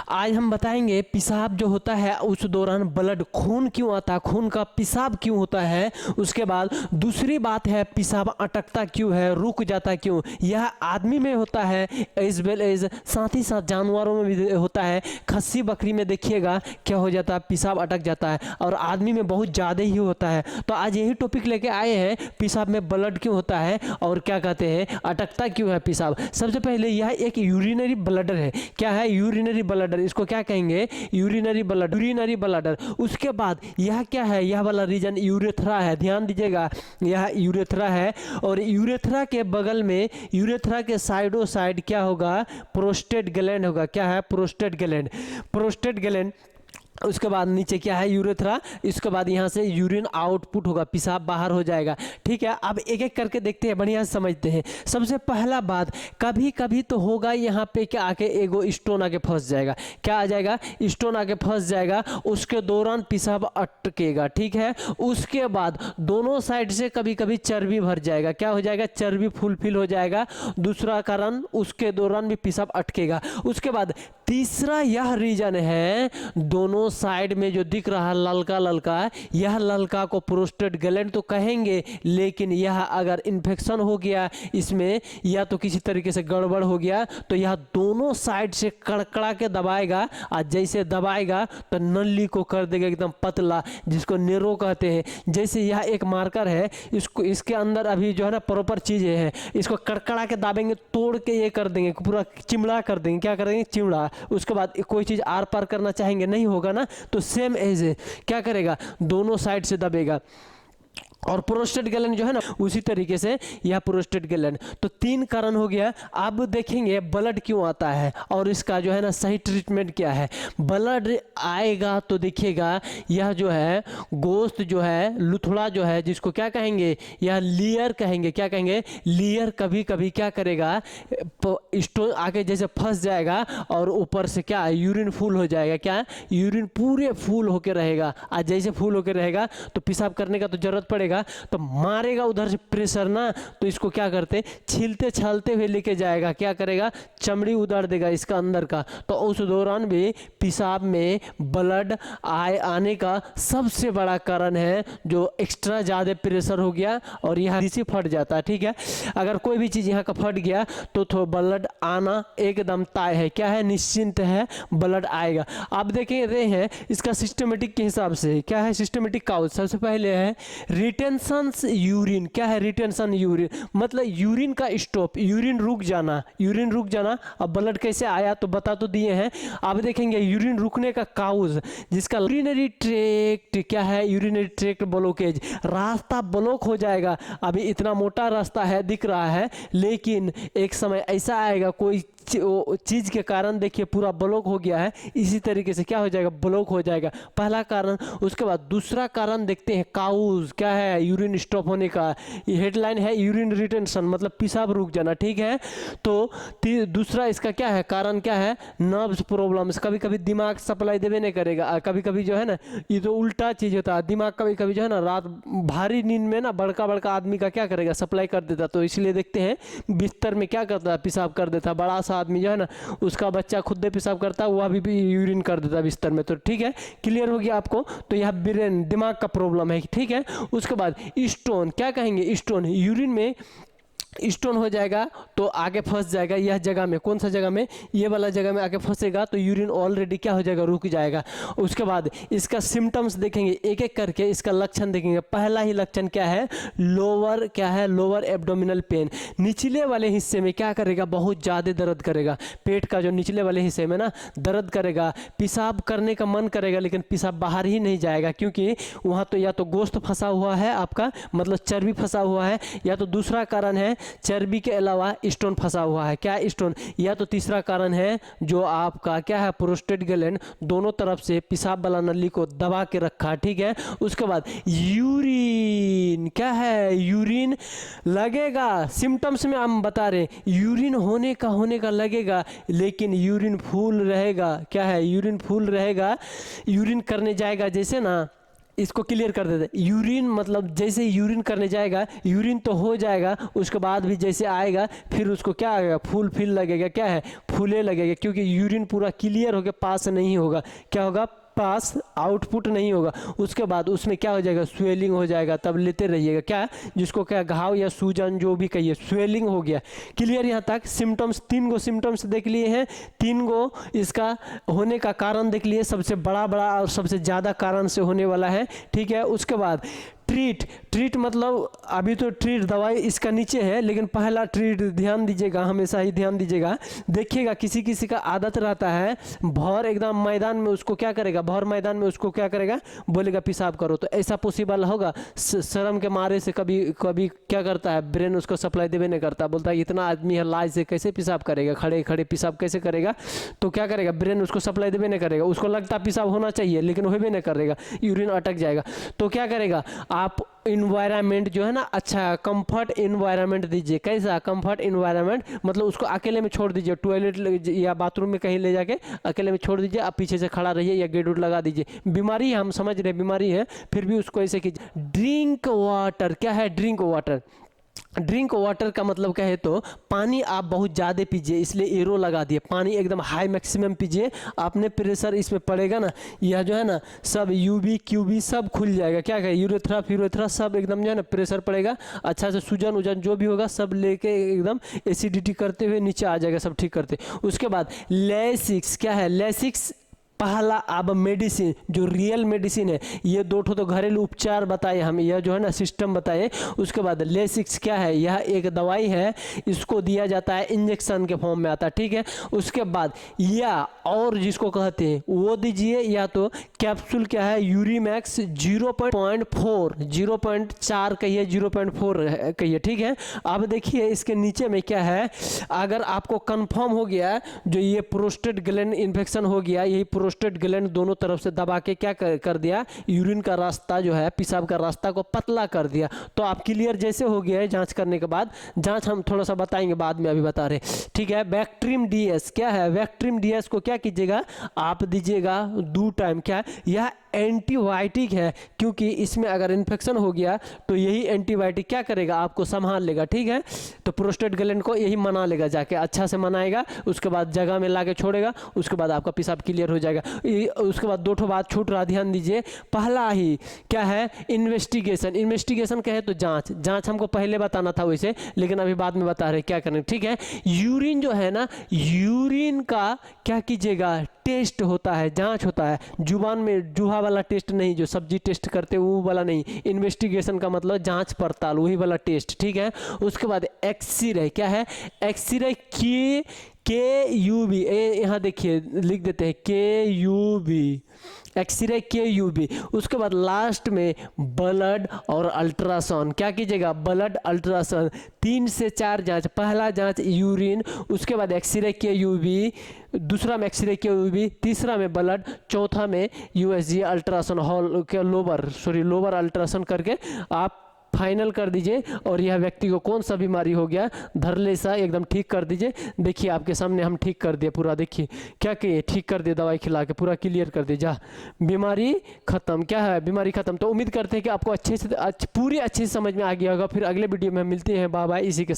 आज हम बताएंगे पेशाब जो होता है उस दौरान ब्लड खून क्यों आता है, खून का पेशाब क्यों होता है। उसके बाद दूसरी बात है पेशाब अटकता क्यों है, रुक जाता क्यों। यह आदमी में होता है एज वेल एज साथ ही साथ जानवरों में भी होता है। खस्सी बकरी में देखिएगा क्या हो जाता है, पेशाब अटक जाता है और आदमी में बहुत ज़्यादा ही होता है। तो आज यही टॉपिक लेके आए हैं, पेशाब में ब्लड क्यों होता है और क्या कहते हैं अटकता क्यों है पेशाब। सबसे पहले यह एक यूरिनरी ब्लडर है। क्या है यूरिनरी ब्लडर, इसको क्या कहेंगे यूरिनरी ब्लडर। उसके बाद यह क्या है, यह वाला रीजन यूरेथ्रा है। ध्यान दीजिएगा यह यूरेथ्रा है और यूरेथ्रा के बगल में यूरेथ्रा के साइडों साइड क्या होगा, प्रोस्टेट ग्लैंड होगा। क्या है प्रोस्टेट ग्लैंड। उसके बाद नीचे क्या है यूरेथ्रा। इसके बाद यहाँ से यूरिन आउटपुट होगा, पेशाब बाहर हो जाएगा। ठीक है, अब एक एक करके देखते हैं, बढ़िया से समझते हैं। सबसे पहला बात, कभी कभी तो होगा यहाँ पे क्या आके एगो स्टोन आके फंस जाएगा। क्या आ जाएगा, स्टोन आके फंस जाएगा, उसके दौरान पेशाब अटकेगा। ठीक है, उसके बाद दोनों साइड से कभी कभी चर्बी भर जाएगा। क्या हो जाएगा, चर्बी फुलफिल हो जाएगा, दूसरा कारण उसके दौरान भी पेशाब अटकेगा। उसके बाद तीसरा यह रीजन है, दोनों साइड में जो दिख रहा है ललका ललका, यह ललका को प्रोस्टेट ग्लैंड तो कहेंगे, लेकिन यह अगर इन्फेक्शन हो गया इसमें या तो किसी तरीके से गड़बड़ हो गया तो यह दोनों साइड से कड़कड़ा के दबाएगा और जैसे दबाएगा तो नली को कर देगा एकदम पतला, जिसको नेरो कहते हैं। जैसे यह एक मार्कर है, इसको इसके अंदर अभी जो है ना प्रॉपर चीज़ें हैं, इसको कड़कड़ा के दाबेंगे, तोड़ के ये कर देंगे, पूरा चिमड़ा कर देंगे। क्या कर देंगे, चिमड़ा। उसके बाद कोई चीज़ आर पार करना चाहेंगे, नहीं होगा ना, तो सेम एज है क्या करेगा, दोनों साइड से दबेगा। और प्रोस्टेट ग्लैंड जो है ना उसी तरीके से यह प्रोस्टेट ग्लैंड। तो तीन कारण हो गया। अब देखेंगे ब्लड क्यों आता है और इसका जो है ना सही ट्रीटमेंट क्या है। ब्लड आएगा तो देखिएगा यह जो है गोश्त जो है, लुथड़ा जो है, जिसको क्या कहेंगे, यह लीयर कहेंगे। क्या कहेंगे, लीयर। कभी कभी क्या करेगा, स्टोन आके जैसे फंस जाएगा और ऊपर से क्या यूरिन फुल हो जाएगा। क्या यूरिन पूरे फुल होके रहेगा, आज जैसे फुल होके रहेगा तो पेशाब करने का तो जरूरत पड़ेगा, तो मारेगा उधर से प्रेशर ना, तो इसको क्या करते, छीलते छालते हुए लेके जाएगा। क्या करेगा, चमड़ी उतार देगा इसका अंदर का। तो उस दौरान भी पेशाब में ब्लड आने का सबसे बड़ा कारण है जो एक्स्ट्रा ज़्यादा प्रेशर हो गया और यहाँ इसी फट जाता है। ठीक है, अगर कोई भी चीज़ यहाँ का फट गया तो ब्लड आना एकदम तय है। क्या है, निश्चिंत है, ब्लड आएगा। आप देखें रहे हैं इसका सिस्टमेटिक के हिसाब से। क्या है सिस्टमेटिक काउज, सबसे पहले है रिटेंशन यूरिन। क्या है रिटेंशन यूरिन, मतलब यूरिन का स्टॉप, यूरिन रुक जाना। अब ब्लड कैसे आया तो बता तो दिए हैं। अब देखेंगे यूरिन रुकने का काउज, जिसका यूरिनरी ट्रैक्ट। क्या है, यूरिनरी ट्रैक्ट ब्लॉकेज, रास्ता ब्लॉक हो जाएगा। अभी इतना मोटा रास्ता है दिख रहा है, लेकिन एक समय ऐसा आएगा कोई चीज़ के कारण देखिए पूरा ब्लॉक हो गया है, इसी तरीके से क्या हो जाएगा, ब्लॉक हो जाएगा, पहला कारण। उसके बाद दूसरा कारण देखते हैं काउज। क्या है, यूरिन स्टॉप होने का। ये हेडलाइन है यूरिन रिटेंशन, मतलब पेशाब रुक जाना। ठीक है, तो दूसरा इसका क्या है कारण, क्या है, नर्व्स प्रॉब्लम्स। कभी कभी दिमाग सप्लाई देवे नहीं करेगा, कभी कभी जो है ना ये तो उल्टा चीज़ होता है, दिमाग कभी कभी जो है ना रात भारी नींद में ना बड़का आदमी का क्या करेगा, सप्लाई कर देता। तो इसलिए देखते हैं बिस्तर में क्या करता है, पेशाब कर देता। बड़ा सा आदमी जो है ना उसका बच्चा खुद से पेशाब करता है, वह भी यूरिन कर देता बिस्तर में। तो ठीक है, क्लियर हो गया आपको। तो यह ब्रेन दिमाग का प्रॉब्लम है। ठीक है, उसके बाद स्टोन। क्या कहेंगे, स्टोन, यूरिन में स्टोन हो जाएगा तो आगे फंस जाएगा यह जगह में। कौन सा जगह में, ये वाला जगह में आके फंसेगा तो यूरिन ऑलरेडी क्या हो जाएगा, रुक जाएगा। उसके बाद इसका सिम्टम्स देखेंगे एक एक करके, इसका लक्षण देखेंगे। पहला ही लक्षण क्या है, लोअर एब्डोमिनल पेन। निचले वाले हिस्से में क्या करेगा, बहुत ज़्यादा दर्द करेगा। पेट का जो निचले वाले हिस्से में ना दर्द करेगा, पेशाब करने का मन करेगा लेकिन पेशाब बाहर ही नहीं जाएगा, क्योंकि वहाँ तो या तो गोश्त फंसा हुआ है आपका, मतलब चर्बी फंसा हुआ है, या तो दूसरा कारण है चर्बी के अलावा स्टोन फंसा हुआ है। क्या स्टोन, या तो तीसरा कारण है जो आपका क्या है, प्रोस्टेट ग्लैंड दोनों तरफ से पेशाब वाला नली को दबा के रखा। ठीक है, उसके बाद यूरिन। क्या है, यूरिन लगेगा। सिम्टम्स में हम बता रहे यूरिन होने का लगेगा, लेकिन यूरिन फुल रहेगा। क्या है, यूरिन फुल रहेगा। यूरिन करने जाएगा जैसे ना इसको क्लियर कर देते हैं। यूरिन मतलब जैसे यूरिन करने जाएगा, यूरिन तो हो जाएगा, उसके बाद भी जैसे आएगा फिर उसको क्या आएगा, फूल फिल लगेगा, क्या है, फूले लगेगा, क्योंकि यूरिन पूरा क्लियर होकर पास नहीं होगा, क्या होगा, पास आउटपुट नहीं होगा। उसके बाद उसमें क्या हो जाएगा, स्वेलिंग हो जाएगा, तब लेते रहिएगा, क्या, जिसको क्या घाव या सूजन जो भी कहिए, स्वेलिंग हो गया। क्लियर यहाँ तक। सिम्टम्स, 3 गो सिम्टम्स देख लिए हैं, 3 गो इसका होने का कारण देख लिए, सबसे बड़ा और सबसे ज़्यादा कारण से होने वाला है, ठीक है। उसके बाद ट्रीट मतलब अभी तो ट्रीट दवाई इसका नीचे है, लेकिन पहला ट्रीट ध्यान दीजिएगा, हमेशा ही ध्यान दीजिएगा। देखिएगा किसी किसी का आदत रहता है भर एकदम मैदान में उसको क्या करेगा, भर मैदान में उसको क्या करेगा, बोलेगा पेशाब करो, तो ऐसा पॉसिबल होगा? शर्म के मारे से कभी कभी क्या करता है, ब्रेन उसको सप्लाई देवे नहीं करता, बोलता है इतना आदमी है, लाज से कैसे पेशाब करेगा, खड़े खड़े पेशाब कैसे करेगा, तो क्या करेगा, ब्रेन उसको सप्लाई देवे नहीं करेगा, उसको लगता पेशाब होना चाहिए लेकिन होवे नहीं करेगा, यूरिन अटक जाएगा, तो क्या करेगा, आप इन्वायरमेंट जो है ना, अच्छा कंफर्ट इन्वायरमेंट दीजिए। कैसा कंफर्ट इन्वायरमेंट, मतलब उसको अकेले में छोड़ दीजिए, टॉयलेट या बाथरूम में कहीं ले जाके अकेले में छोड़ दीजिए, आप पीछे से खड़ा रहिए या गेट उट लगा दीजिए। बीमारी है, हम समझ रहे बीमारी है, फिर भी उसको ऐसे कीजिए। ड्रिंक वाटर, क्या है ड्रिंक वाटर, ड्रिंक वाटर का मतलब क्या है, तो पानी आप बहुत ज़्यादा पीजिए, इसलिए एरो लगा दिए, पानी एकदम हाई मैक्सिमम पीजिए, आपने प्रेशर इसमें पड़ेगा ना, यह जो है ना सब यूबी क्यूबी सब खुल जाएगा, क्या कहे, यूरेथ्रा फिरोथ्रा सब एकदम जो है ना प्रेशर पड़ेगा, अच्छा से सूजन उजन जो भी होगा सब लेके एकदम एसिडिटी करते हुए नीचे आ जाएगा, सब ठीक करते। उसके बाद लेसिक्स, क्या है लेसिक्स, पहला अब मेडिसिन जो रियल मेडिसिन है, ये 2 तो घरेलू उपचार बताए हम, यह जो है ना सिस्टम बताए। उसके बाद लेसिक्स क्या है, यह एक दवाई है, इसको दिया जाता है इंजेक्शन के फॉर्म में आता है, ठीक है। उसके बाद या और जिसको कहते हैं वो दीजिए, या तो कैप्सूल क्या है यूरीमैक्स 0.4 0.4 कहिए, 0.4 कहिए, ठीक है। अब देखिए इसके नीचे में क्या है, अगर आपको कंफर्म हो गया जो ये प्रोस्टेट ग्लैंड इन्फेक्शन हो गया, यही प्रोस्टेट ग्लैंड दोनों तरफ से दबा के क्या कर दिया, यूरिन का रास्ता जो है, पेशाब का रास्ता को पतला कर दिया, तो आप क्लियर जैसे हो गया है जांच करने के बाद। जांच हम थोड़ा सा बताएंगे बाद में, अभी बता रहे, ठीक है। बैक्ट्रीम डीएस, क्या है बैक्ट्रीम डीएस को क्या कीजिएगा, आप दीजिएगा 2 टाइम, क्या यह एंटीबायोटिक है, क्योंकि इसमें अगर इन्फेक्शन हो गया तो यही एंटीबायोटिक क्या करेगा, आपको संभाल लेगा, ठीक है। तो प्रोस्टेट ग्लैंड को यही मना लेगा, जाके अच्छा से मनाएगा, उसके बाद जगह में लाके छोड़ेगा, उसके बाद आपका पेशाब क्लियर हो जाएगा। उसके बाद 2 बात छूट रहा, ध्यान दीजिए। पहला ही क्या है, इन्वेस्टिगेशन, इन्वेस्टिगेशन क्या है, तो जांच हमको पहले बताना था वैसे, लेकिन अभी बाद में बता रहे क्या करना, ठीक है। यूरिन जो है ना, यूरिन का क्या कीजिएगा, टेस्ट होता है, जांच होता है, जुबान में जुहा वाला टेस्ट नहीं, जो सब्जी टेस्ट करते वो वाला नहीं, इन्वेस्टिगेशन का मतलब जांच पड़ताल, वही वाला टेस्ट, ठीक है। उसके बाद एक्सरे, क्या है एक्सरे, के यू बी, यहाँ देखिए लिख देते हैं KUB, एक्सरे KUB। उसके बाद लास्ट में ब्लड और अल्ट्रासाउंड, क्या कीजिएगा, ब्लड अल्ट्रासाउंड, 3 से 4 जांच, पहला जांच यूरिन, उसके बाद एक्सरे KUB, दूसरा में एक्सरे KUB, तीसरा में ब्लड, चौथा में USG अल्ट्रासाउंड हॉल के लोअर अल्ट्रासाउंड करके आप फाइनल कर दीजिए, और यह व्यक्ति को कौन सा बीमारी हो गया, धरले सा एकदम ठीक कर दीजिए। देखिए आपके सामने हम ठीक कर दिए पूरा, देखिए क्या किए, ठीक कर दिए, दवाई खिला के पूरा क्लियर कर दिए, जा बीमारी खत्म, क्या है बीमारी खत्म। तो उम्मीद करते हैं कि आपको अच्छे से पूरी अच्छे से समझ में आ गया होगा। फिर अगले वीडियो में मिलते हैं, बाय बाय। इसी के